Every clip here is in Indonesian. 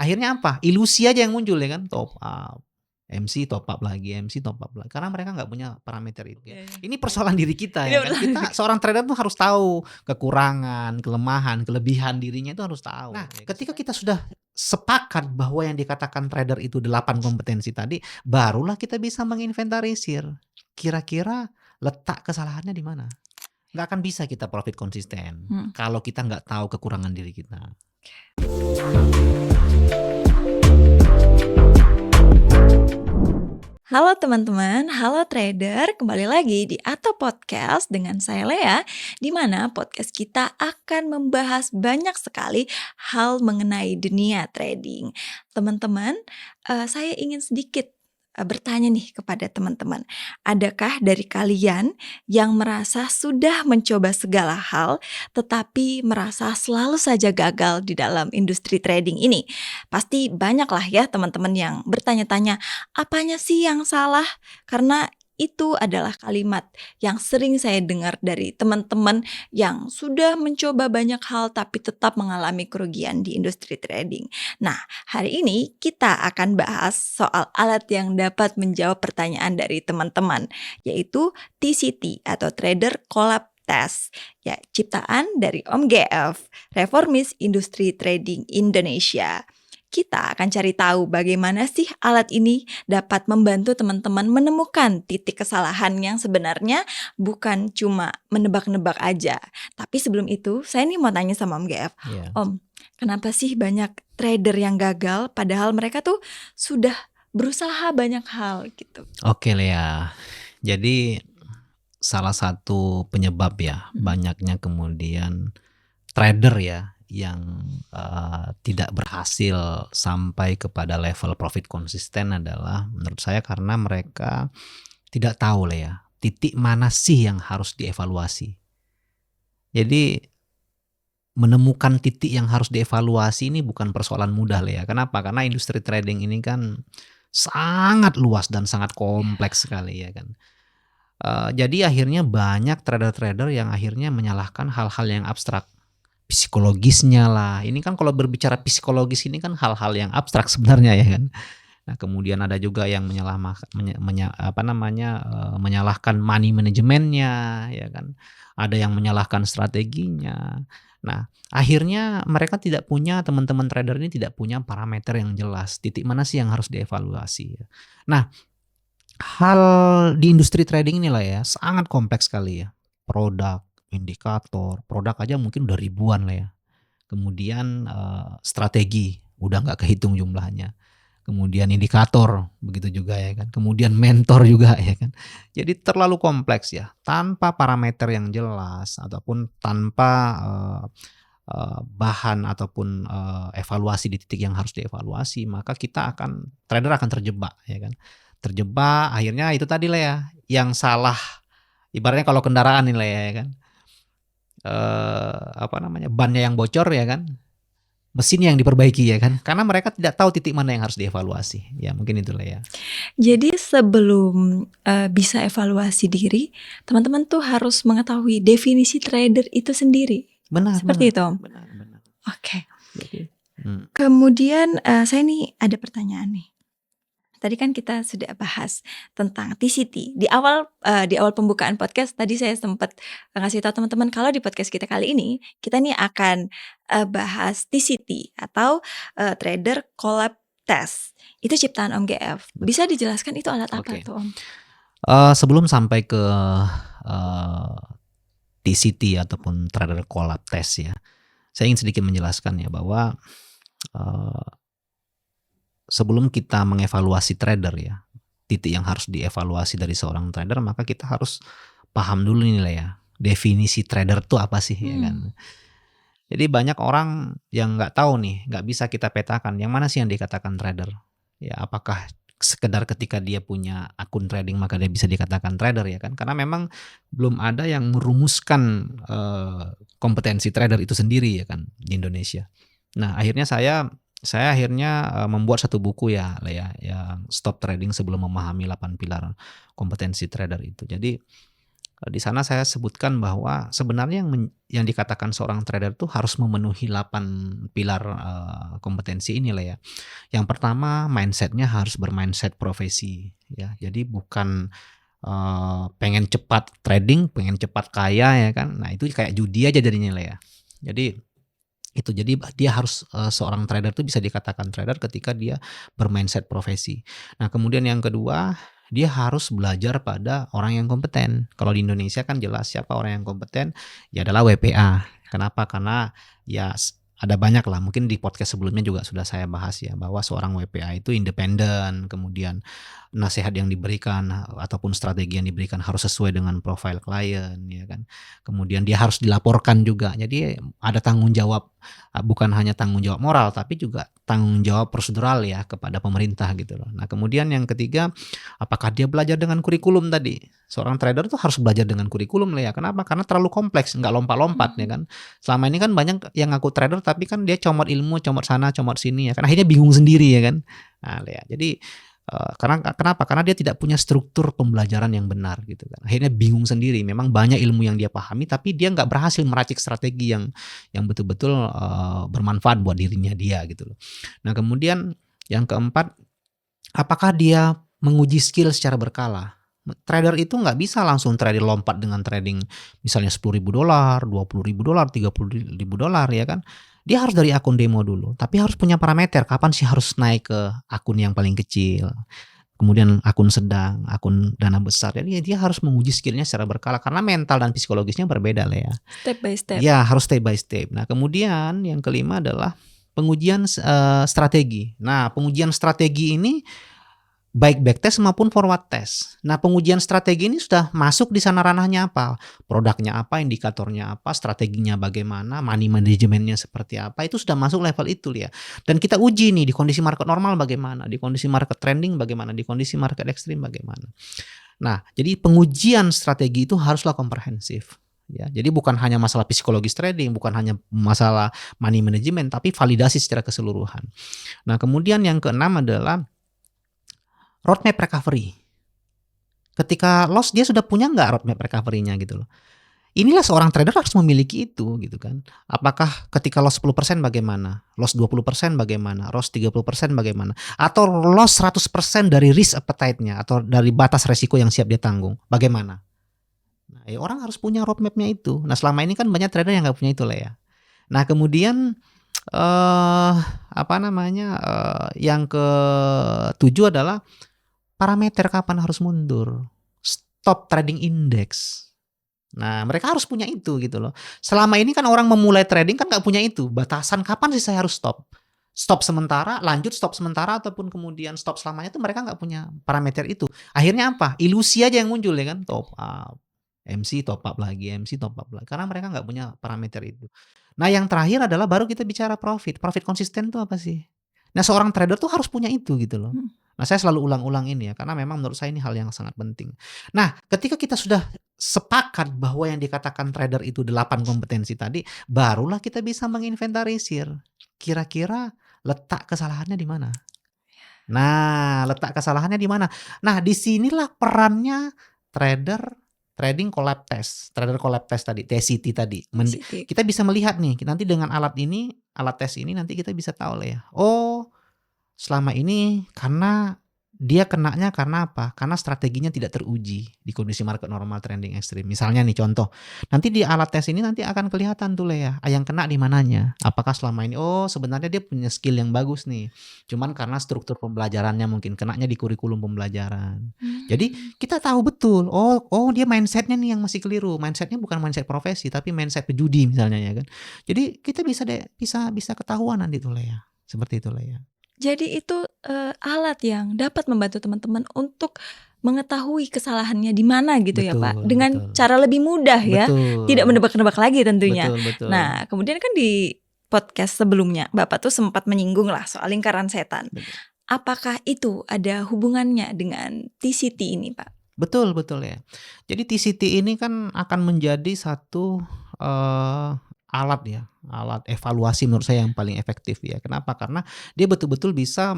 akhirnya apa? Ilusi aja yang muncul ya kan, top up, MC top up lagi, karena mereka nggak punya parameter itu ya. Ini persoalan diri kita ya kan. Kita seorang trader tuh harus tahu kekurangan, kelemahan, kelebihan dirinya itu harus tahu. Nah, ketika kita sudah sepakat bahwa yang dikatakan trader itu 8 kompetensi tadi, barulah kita bisa menginventarisir kira-kira letak kesalahannya di mana. Nggak akan bisa kita profit konsisten kalau kita nggak tahu kekurangan diri kita. Halo teman-teman, halo trader, kembali lagi di Ato Podcast dengan saya Lea, di mana podcast kita akan membahas banyak sekali hal mengenai dunia trading. Teman-teman, saya ingin sedikit bertanya nih kepada teman-teman, adakah dari kalian yang merasa sudah mencoba segala hal tetapi merasa selalu saja gagal di dalam industri trading ini? Pasti banyak lah ya teman-teman yang bertanya-tanya, apanya sih yang salah? Karena itu adalah kalimat yang sering saya dengar dari teman-teman yang sudah mencoba banyak hal tapi tetap mengalami kerugian di industri trading. Nah, hari ini kita akan bahas soal alat yang dapat menjawab pertanyaan dari teman-teman, yaitu TCT atau Trader Collab Test, ya, ciptaan dari Om GF, Reformis Industri Trading Indonesia. Kita akan cari tahu bagaimana sih alat ini dapat membantu teman-teman menemukan titik kesalahan yang sebenarnya bukan cuma menebak-nebak aja. Tapi sebelum itu, saya nih mau tanya sama Om GF. Om, kenapa sih banyak trader yang gagal padahal mereka tuh sudah berusaha banyak hal gitu? Oke Lea, jadi salah satu penyebab ya banyaknya kemudian trader ya yang tidak berhasil sampai kepada level profit konsisten adalah menurut saya karena mereka tidak tahu lah ya titik mana sih yang harus dievaluasi. Jadi menemukan titik yang harus dievaluasi ini bukan persoalan mudah lah ya. Kenapa? Karena industri trading ini kan sangat luas dan sangat kompleks sekali ya kan. Jadi akhirnya banyak trader-trader yang akhirnya menyalahkan hal-hal yang abstrak. Psikologisnya lah. Ini kan kalau berbicara psikologis ini kan hal-hal yang abstrak sebenarnya ya kan. Nah, kemudian ada juga yang menyalahkan money manajemennya ya kan. Ada yang menyalahkan strateginya. Nah, akhirnya mereka tidak punya, teman-teman trader ini tidak punya parameter yang jelas. Titik mana sih yang harus dievaluasi. Nah, hal di industri trading inilah ya sangat kompleks sekali ya. Produk, indikator, produk aja mungkin udah ribuan lah ya. Kemudian strategi udah nggak kehitung jumlahnya. Kemudian indikator begitu juga ya kan. Kemudian mentor juga ya kan. Jadi terlalu kompleks ya. Tanpa parameter yang jelas ataupun tanpa bahan ataupun evaluasi di titik yang harus dievaluasi, maka trader akan terjebak ya kan. Terjebak akhirnya itu tadi lah ya yang salah. Ibaratnya kalau kendaraan ini lah ya kan. Bannya yang bocor ya kan, mesinnya yang diperbaiki ya kan, karena mereka tidak tahu titik mana yang harus dievaluasi ya, mungkin itulah ya. Jadi sebelum bisa evaluasi diri, teman-teman tuh harus mengetahui definisi trader itu sendiri. Benar. Seperti itu Om. Benar. Oke. Kemudian saya nih ada pertanyaan nih. Tadi kan kita sudah bahas tentang TCT. Di awal pembukaan podcast tadi saya sempat ngasih tahu teman-teman kalau di podcast kita kali ini kita nih akan bahas TCT atau Trader Collab Test. Itu ciptaan Om GF. Bisa dijelaskan itu alat apa tuh Om? Sebelum sampai ke TCT ataupun Trader Collab Test ya, saya ingin sedikit menjelaskan ya bahwa sebelum kita mengevaluasi trader ya, titik yang harus dievaluasi dari seorang trader, maka kita harus paham dulu nih lah ya, definisi trader itu apa sih ya kan. Jadi banyak orang yang nggak tahu nih, nggak bisa kita petakan yang mana sih yang dikatakan trader. Ya apakah sekedar ketika dia punya akun trading maka dia bisa dikatakan trader ya kan. Karena memang belum ada yang merumuskan kompetensi trader itu sendiri ya kan di Indonesia. Nah akhirnya saya akhirnya membuat satu buku ya yang Stop Trading Sebelum Memahami 8 Pilar Kompetensi Trader itu. Jadi Di sana saya sebutkan bahwa sebenarnya yang dikatakan seorang trader tuh harus memenuhi 8 pilar, kompetensi inilah ya. Yang pertama mindset-nya harus bermindset profesi ya. Jadi bukan, pengen cepat trading, pengen cepat kaya ya kan. Nah itu kayak judi aja jadinya lah ya. Jadi itu, jadi dia harus, seorang trader tuh bisa dikatakan trader ketika dia bermindset profesi. Nah kemudian yang kedua, dia harus belajar pada orang yang kompeten. Kalau di Indonesia kan jelas siapa orang yang kompeten, ya adalah WPA. Kenapa? Karena ya ada banyak lah, mungkin di podcast sebelumnya juga sudah saya bahas ya, bahwa seorang WPA itu independen, kemudian nasihat yang diberikan ataupun strategi yang diberikan harus sesuai dengan profil klien ya kan. Kemudian dia harus dilaporkan juga. Jadi ada tanggung jawab, bukan hanya tanggung jawab moral tapi juga tanggung jawab prosedural ya kepada pemerintah gitu loh. Nah, kemudian yang ketiga, apakah dia belajar dengan kurikulum tadi? Seorang trader tuh harus belajar dengan kurikulum lah ya. Kenapa? Karena terlalu kompleks, nggak lompat-lompat ya kan. Selama ini kan banyak yang ngaku trader tapi kan dia comot ilmu, comot sana, comot sini ya kan. Akhirnya bingung sendiri ya kan. Nah, ya. Jadi kenapa? Karena dia tidak punya struktur pembelajaran yang benar gitu kan. Akhirnya bingung sendiri. Memang banyak ilmu yang dia pahami tapi dia nggak berhasil meracik strategi yang betul-betul bermanfaat buat dirinya dia gitu loh. Nah, kemudian yang keempat, apakah dia menguji skill secara berkala? Trader itu nggak bisa langsung trading lompat dengan trading misalnya $10.000, $20.000, $30.000 ya kan. Dia harus dari akun demo dulu, tapi harus punya parameter kapan sih harus naik ke akun yang paling kecil, kemudian akun sedang, akun dana besar. Jadi dia harus menguji skillnya secara berkala karena mental dan psikologisnya berbeda lah ya. Step by step. Ya harus step by step. Nah kemudian yang kelima adalah pengujian strategi. Nah pengujian strategi ini baik backtest maupun forward test. Nah pengujian strategi ini sudah masuk di sana ranahnya apa? Produknya apa, indikatornya apa, strateginya bagaimana, money manajemennya seperti apa, itu sudah masuk level itu ya. Dan kita uji nih di kondisi market normal bagaimana, di kondisi market trending bagaimana, di kondisi market ekstrim bagaimana. Nah jadi pengujian strategi itu haruslah komprehensif. Ya, jadi bukan hanya masalah psikologis trading, bukan hanya masalah money management, tapi validasi secara keseluruhan. Nah kemudian yang keenam adalah roadmap recovery. Ketika loss dia sudah punya nggak roadmap recovery-nya gitu loh. Inilah seorang trader harus memiliki itu gitu kan. Apakah ketika loss 10% bagaimana? Loss 20% bagaimana? Loss 30% bagaimana? Atau loss 100% dari risk appetite-nya atau dari batas resiko yang siap dia tanggung. Bagaimana? Nah, ya orang harus punya roadmap-nya itu. Nah, selama ini kan banyak trader yang nggak punya itu lah ya. Nah, kemudian yang ke-7 adalah parameter kapan harus mundur, stop trading index. Nah mereka harus punya itu gitu loh. Selama ini kan orang memulai trading kan nggak punya itu batasan kapan sih saya harus stop. Stop sementara, lanjut stop sementara ataupun kemudian stop selamanya itu mereka nggak punya parameter itu. Akhirnya apa? Ilusi aja yang muncul ya kan, top up, MC top up lagi, MC top up lagi. Karena mereka nggak punya parameter itu. Nah yang terakhir adalah baru kita bicara profit. Profit konsisten itu apa sih? Nah seorang trader tuh harus punya itu gitu loh. Nah saya selalu ulang-ulang ini ya karena memang menurut saya ini hal yang sangat penting. Nah ketika kita sudah sepakat bahwa yang dikatakan trader itu 8 kompetensi tadi, barulah kita bisa menginventarisir kira-kira letak kesalahannya di mana. Nah letak kesalahannya di mana. Nah disinilah perannya trading collab test, trader collab test tadi, TCT tadi. Kita bisa melihat nih, nanti dengan alat tes ini nanti kita bisa tahu lah ya. Oh, selama ini karena dia kenanya karena apa? Karena strateginya tidak teruji di kondisi market normal trending ekstrim. Misalnya nih contoh, nanti di alat tes ini nanti akan kelihatan tuh lah ya, yang kena di mananya. Apakah selama ini sebenarnya dia punya skill yang bagus nih. Cuman karena struktur pembelajarannya mungkin kenanya di kurikulum pembelajaran. Jadi kita tahu betul, dia mindsetnya nih yang masih keliru. Mindsetnya bukan mindset profesi tapi mindset pejudi misalnya ya kan. Jadi kita bisa ketahuan nanti tuh lah ya. Seperti itulah ya. Jadi itu alat yang dapat membantu teman-teman untuk mengetahui kesalahannya di mana gitu ya Pak. Dengan cara lebih mudah ya. Tidak menebak-nebak lagi tentunya. Betul. Nah kemudian kan di podcast sebelumnya Bapak tuh sempat menyinggung lah soal lingkaran setan. Betul. Apakah itu ada hubungannya dengan TCT ini Pak? Betul ya. Jadi TCT ini kan akan menjadi satu alat evaluasi menurut saya yang paling efektif ya. Kenapa? Karena dia betul-betul bisa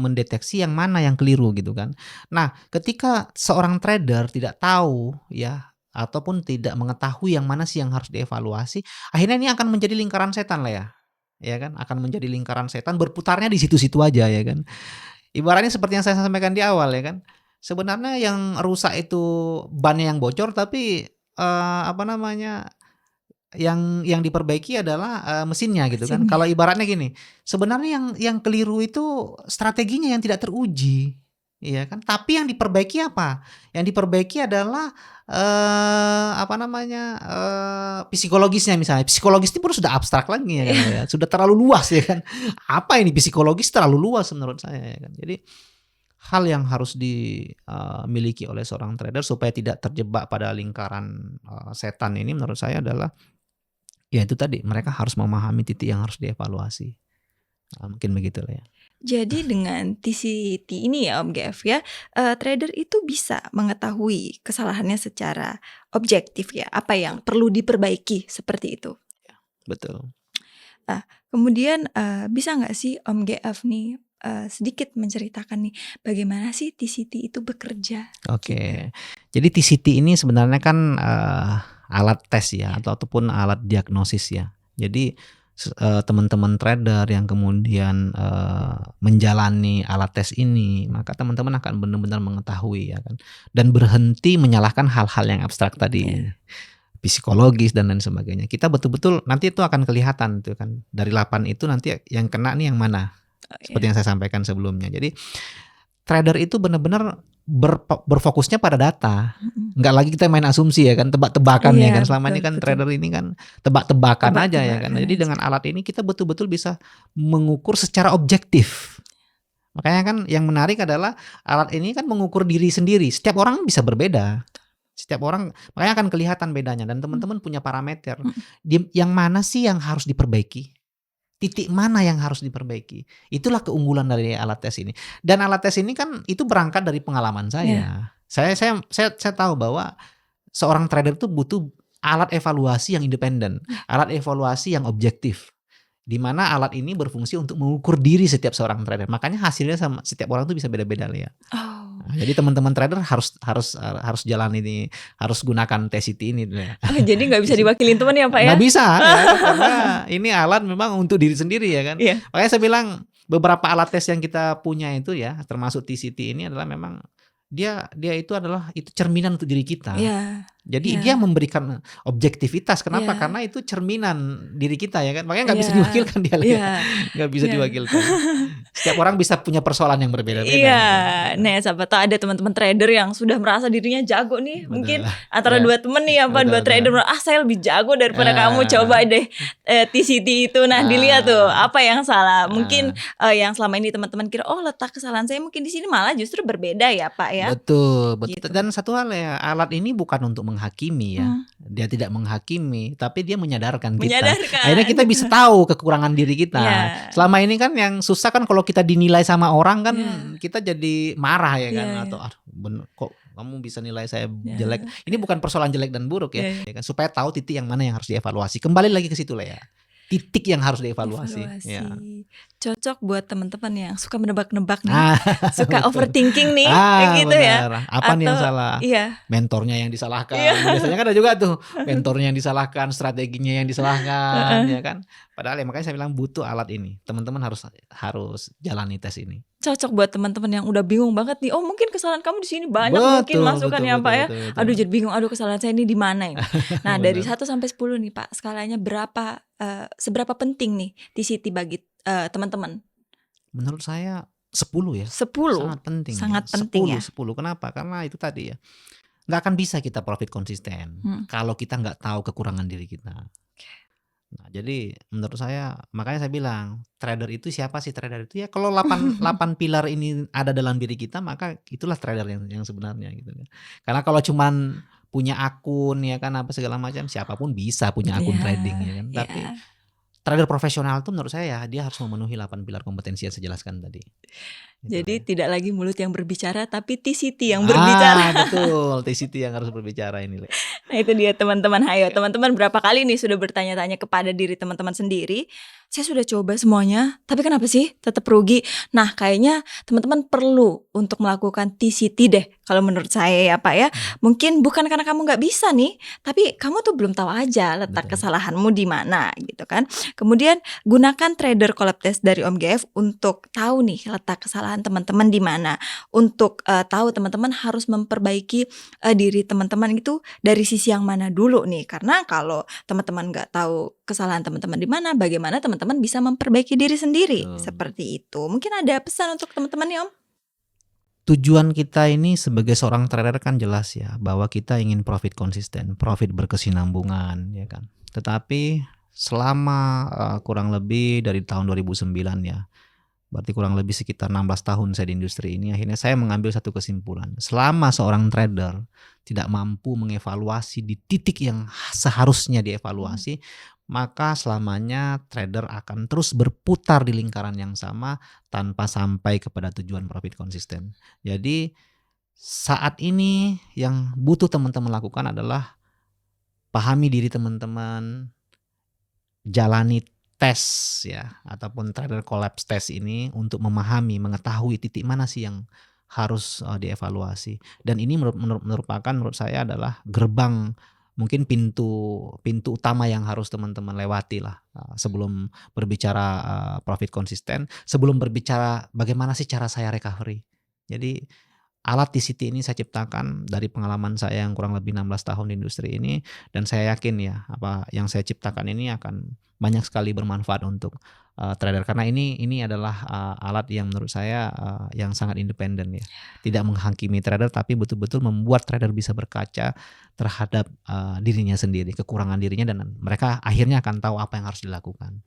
mendeteksi yang mana yang keliru gitu kan. Nah, ketika seorang trader tidak tahu ya ataupun tidak mengetahui yang mana sih yang harus dievaluasi, akhirnya ini akan menjadi lingkaran setan lah ya kan? Akan menjadi lingkaran setan berputarnya di situ-situ aja ya kan. Ibaratnya seperti yang saya sampaikan di awal ya kan. Sebenarnya yang rusak itu bannya yang bocor tapi apa namanya yang diperbaiki adalah mesinnya gitu kan. Kalau Mesinnya. ibaratnya gini, sebenarnya yang keliru itu strateginya yang tidak teruji, iya kan. Tapi yang diperbaiki apa? Yang diperbaiki adalah apa namanya psikologisnya misalnya. Psikologis itu pun sudah abstrak lagi ya kan, ya. Sudah terlalu luas ya kan. Apa ini psikologis terlalu luas menurut saya ya kan. Jadi hal yang harus dimiliki oleh seorang trader supaya tidak terjebak pada lingkaran setan ini menurut saya adalah ya itu tadi, mereka harus memahami titik yang harus dievaluasi. Mungkin begitulah ya. Jadi dengan TCT ini ya Om GF ya, trader itu bisa mengetahui kesalahannya secara objektif ya, apa yang perlu diperbaiki seperti itu. Betul. Kemudian bisa nggak sih Om GF nih sedikit menceritakan nih bagaimana sih TCT itu bekerja? Oke. Jadi TCT ini sebenarnya kan alat tes ya ataupun alat diagnosis ya. Jadi teman-teman trader yang kemudian menjalani alat tes ini, maka teman-teman akan benar-benar mengetahui ya kan, dan berhenti menyalahkan hal-hal yang abstrak tadi, psikologis dan lain sebagainya. Kita betul-betul nanti itu akan kelihatan tuh kan, dari 8 itu nanti yang kena nih yang mana, seperti yang saya sampaikan sebelumnya. Jadi trader itu benar-benar berfokusnya pada data, nggak lagi kita main asumsi ya kan, tebak-tebakan ya kan. Selama ini kan trader ini kan tebak-tebakan aja ya kan. Jadi dengan alat ini kita betul-betul bisa mengukur secara objektif. Makanya kan yang menarik adalah alat ini kan mengukur diri sendiri. Setiap orang bisa berbeda. Setiap orang, makanya akan kelihatan bedanya. Dan teman-teman punya parameter. Yang mana sih yang harus diperbaiki? Titik mana yang harus diperbaiki? Itulah keunggulan dari alat tes ini. Dan alat tes ini kan itu berangkat dari pengalaman saya. Saya tahu bahwa seorang trader itu butuh alat evaluasi yang independen, alat evaluasi yang objektif. Di mana alat ini berfungsi untuk mengukur diri setiap seorang trader. Makanya hasilnya sama setiap orang tuh bisa beda-beda ya. Nah, jadi teman-teman trader harus jalan ini, harus gunakan TCT ini. Jadi nggak bisa diwakilin teman ya Pak ya? Nggak bisa ya, karena ini alat memang untuk diri sendiri ya kan. Makanya saya bilang beberapa alat tes yang kita punya itu ya, termasuk TCT ini adalah memang dia itu adalah cerminan untuk diri kita. Jadi dia memberikan objektivitas. Kenapa? Karena itu cerminan diri kita ya kan. Makanya nggak bisa diwakilkan dia, nggak bisa diwakilkan. Setiap orang bisa punya persoalan yang berbeda-beda. Nah, siapa tahu ada teman-teman trader yang sudah merasa dirinya jago nih. Mungkin antara dua teman nih dua trader, saya lebih jago daripada kamu. Coba deh TCT itu. Nah, dilihat tuh apa yang salah. Mungkin yang selama ini teman-teman kira, oh letak kesalahan saya mungkin di sini, malah justru berbeda ya Pak ya. Betul. Gitu. Dan satu hal ya, alat ini bukan untuk menghakimi ya. Dia tidak menghakimi, tapi dia menyadarkan kita. Akhirnya kita bisa tahu kekurangan diri kita. Selama ini kan yang susah kan kalau kita dinilai sama orang kan kita jadi marah ya kan, atau bener kok kamu bisa nilai saya jelek. Ini bukan persoalan jelek dan buruk ya kan, supaya tahu titik yang mana yang harus dievaluasi. Kembali lagi ke situ lah ya. Titik yang harus dievaluasi. Cocok buat teman-teman yang suka menebak-nebak nih, suka overthinking nih, gitu benar. ya. Apa nih yang salah? Mentornya yang disalahkan. Biasanya kan ada juga tuh mentornya yang disalahkan, strateginya yang disalahkan, ya kan. Padahal ya makanya saya bilang butuh alat ini. Teman-teman harus jalani tes ini. Cocok buat teman-teman yang udah bingung banget nih. Oh mungkin kesalahan kamu di sini banyak, mungkin masukannya Pak ya. Aduh jadi bingung. Aduh kesalahan saya ini di mana ini? Nah dari 1 sampai 10 nih Pak, skalanya berapa? Seberapa penting nih TCT bagi teman-teman? Menurut saya 10 ya. 10. Sangat penting. Sangat penting 10. Kenapa? Karena itu tadi ya. Nggak akan bisa kita profit konsisten kalau kita nggak tahu kekurangan diri kita. Nah, jadi menurut saya, makanya saya bilang trader itu siapa sih trader itu ya? Kalau 8 pilar ini ada dalam diri kita, maka itulah trader yang sebenarnya gitu kan. Karena kalau cuman punya akun ya kan apa segala macam, siapapun bisa punya akun trading ya kan. Tapi trader profesional itu menurut saya ya dia harus memenuhi 8 pilar kompetensi yang saya jelaskan tadi. Itulah Jadi ya. tidak lagi mulut yang berbicara, tapi TCT yang berbicara. Betul, TCT yang harus berbicara ini, Le. Nah itu dia teman-teman, hayo teman-teman berapa kali nih sudah bertanya-tanya kepada diri teman-teman sendiri, saya sudah coba semuanya, tapi kenapa sih tetap rugi? Nah kayaknya teman-teman perlu untuk melakukan TCT deh, kalau menurut saya ya Pak ya. Mungkin bukan karena kamu nggak bisa nih, tapi kamu tuh belum tahu aja letak Betul. kesalahanmu di mana gitu kan. Kemudian gunakan trader collab test dari Om GF untuk tahu nih letak kesalahan teman-teman di mana. Untuk tahu teman-teman harus memperbaiki diri teman-teman itu dari sisi yang mana dulu nih. Karena kalau teman-teman nggak tahu kesalahan teman-teman di mana, bagaimana teman-teman bisa memperbaiki diri sendiri. Betul. Seperti itu. Mungkin ada pesan untuk teman-teman nih Om? Tujuan kita ini sebagai seorang trader kan jelas ya, bahwa kita ingin profit konsisten, profit berkesinambungan ya kan. Tetapi selama kurang lebih dari tahun 2009 ya, berarti kurang lebih sekitar 16 tahun saya di industri ini, akhirnya saya mengambil satu kesimpulan. Selama seorang trader tidak mampu mengevaluasi di titik yang seharusnya dievaluasi, maka selamanya trader akan terus berputar di lingkaran yang sama tanpa sampai kepada tujuan profit konsisten. Jadi saat ini yang butuh teman-teman lakukan adalah pahami diri teman-teman, jalani tes ya ataupun trader collapse test ini untuk memahami, mengetahui titik mana sih yang harus dievaluasi. Dan ini merupakan menurut saya adalah gerbang, mungkin pintu utama yang harus teman-teman lewati lah sebelum berbicara profit konsisten, sebelum berbicara bagaimana sih cara saya recovery. Jadi alat TCT ini saya ciptakan dari pengalaman saya yang kurang lebih 16 tahun di industri ini, dan saya yakin ya apa yang saya ciptakan ini akan banyak sekali bermanfaat untuk trader, karena ini adalah alat yang menurut saya yang sangat independen ya. Tidak menghakimi trader tapi betul-betul membuat trader bisa berkaca terhadap dirinya sendiri, kekurangan dirinya, dan mereka akhirnya akan tahu apa yang harus dilakukan.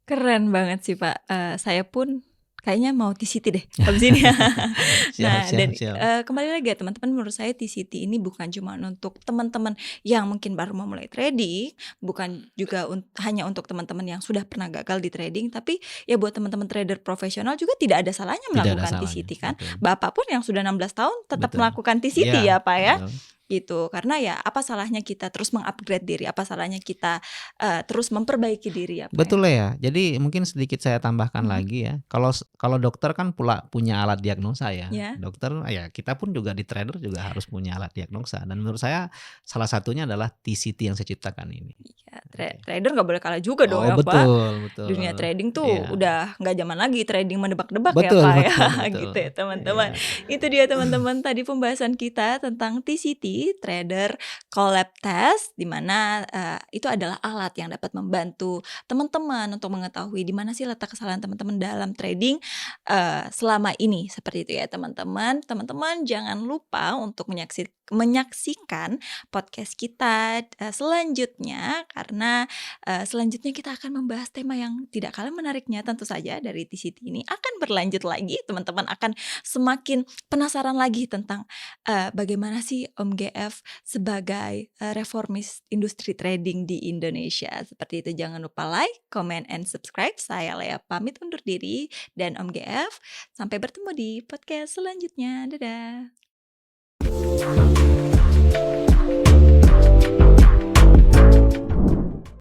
Keren banget sih Pak. Saya pun kayaknya mau TCT deh habis ini. Nah dan Siap. kembali lagi ya teman-teman, menurut saya TCT ini bukan cuma untuk teman-teman yang mungkin baru mau mulai trading, bukan juga hanya untuk teman-teman yang sudah pernah gagal di trading, tapi ya buat teman-teman trader profesional juga tidak ada salahnya Tidak ada melakukan salahnya, TCT kan. betul. Bapak pun yang sudah 16 tahun tetap Betul. melakukan TCT Iya, ya Pak ya. betul. Gitu. Karena ya apa salahnya kita terus mengupgrade diri, apa salahnya kita terus memperbaiki diri ya Pak ya. Betul ya. Jadi mungkin sedikit saya tambahkan lagi ya. Kalau dokter kan punya alat diagnosa ya. Ya. Dokter ya kita pun juga di trader juga harus punya alat diagnosa, dan menurut saya salah satunya adalah TCT yang saya ciptakan ini. Ya, trader nggak boleh kalah juga dong ya Pak. Betul. Dunia trading tuh Iya. udah nggak zaman lagi trading menebak-nebak ya Betul, Pak ya. betul. Gitu ya teman-teman. Iya. Itu dia teman-teman tadi pembahasan kita tentang TCT, Trader Collab Test, di mana itu adalah alat yang dapat membantu teman-teman untuk mengetahui di mana sih letak kesalahan teman-teman dalam trading selama ini. Seperti itu ya teman-teman. Teman-teman jangan lupa untuk menyaksikan podcast kita selanjutnya, karena selanjutnya kita akan membahas tema yang tidak kalah menariknya. Tentu saja dari TCT ini akan berlanjut lagi, teman-teman akan semakin penasaran lagi tentang bagaimana sih Om GF sebagai reformis industri trading di Indonesia. Seperti itu, jangan lupa like, comment, and subscribe. Saya Lea pamit undur diri, dan Om GF sampai bertemu di podcast selanjutnya. Dadah.